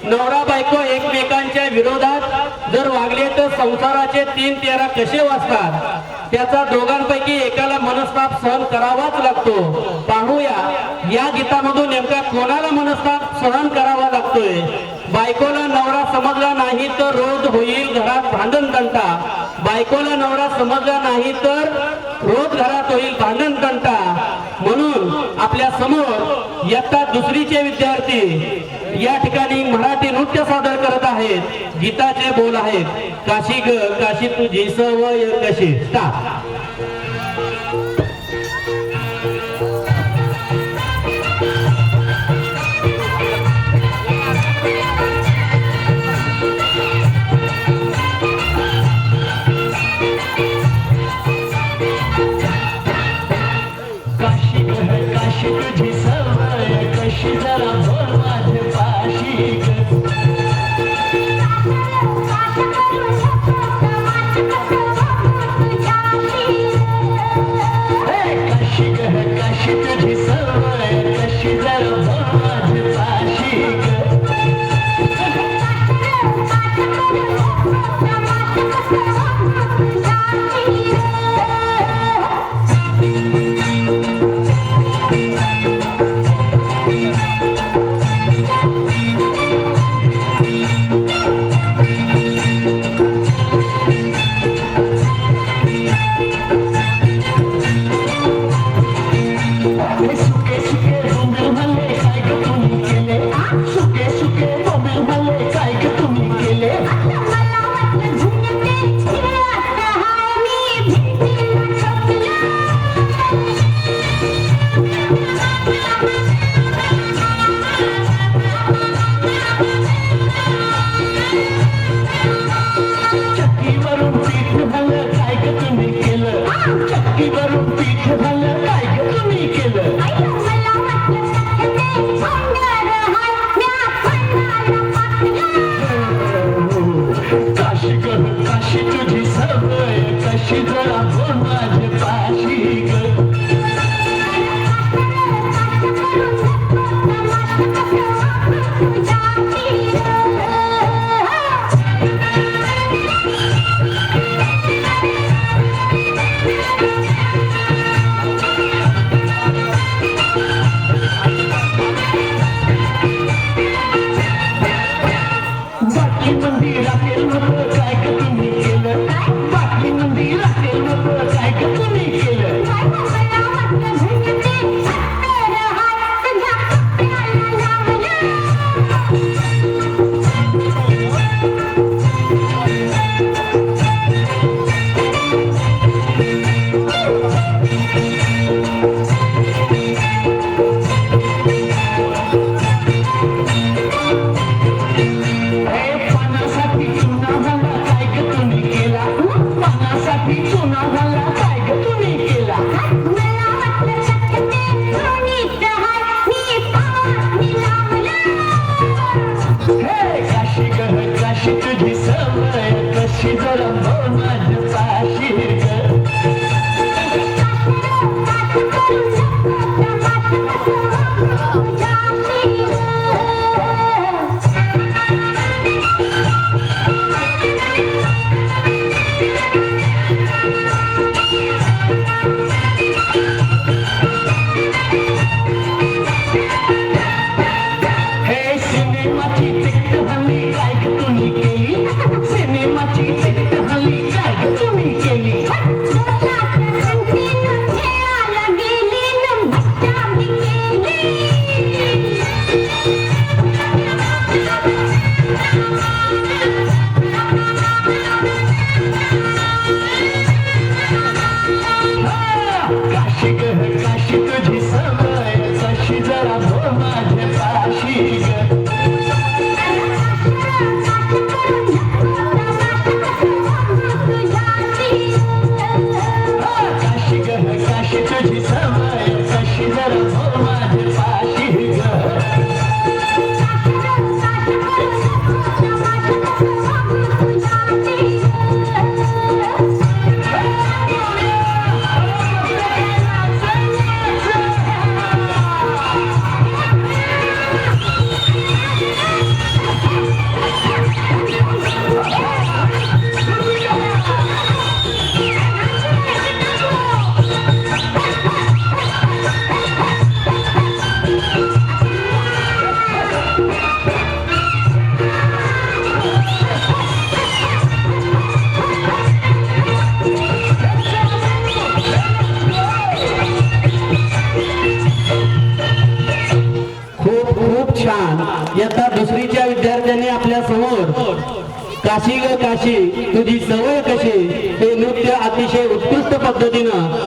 नवरा बायको एकमेकांच्या विरोधात जर वागले तर संसाराचे 3 तेरा कसे वाचतात, त्याचा दोघांपैकी एकाला मनस्ताप सहन करावाच लागतो. पाहूया या गीतामधून नेमका कोणाला मनस्ताप सहन करावा लागतोय. बायकोला नवरा समजला नाही तर रोज होईल घरात भांडण तंटा. बायकोला नवरा समजला नाही तर रोज घरात होईल भांडण तंटा. म्हणून आपल्या समोर इयत्ता 2रीचे विद्यार्थी या ठिकाणी मराठी नृत्य सादर करत आहेत. गीताचे बोल आहेत, काशी ग काशी तुझी सवय कशी. स्टार्ट. तुझी सवय कशी जरा बोल माझे पाशी काशी काशी तुझी सवय कशी जरा बोल माझे पाशी खूप छान. इयत्ता दुसरीच्या विद्यार्थ्यांनी आपल्या समोर काशी ग काशी तुझी सवय कशी हे नृत्य अतिशय उत्कृष्ट पद्धतीनं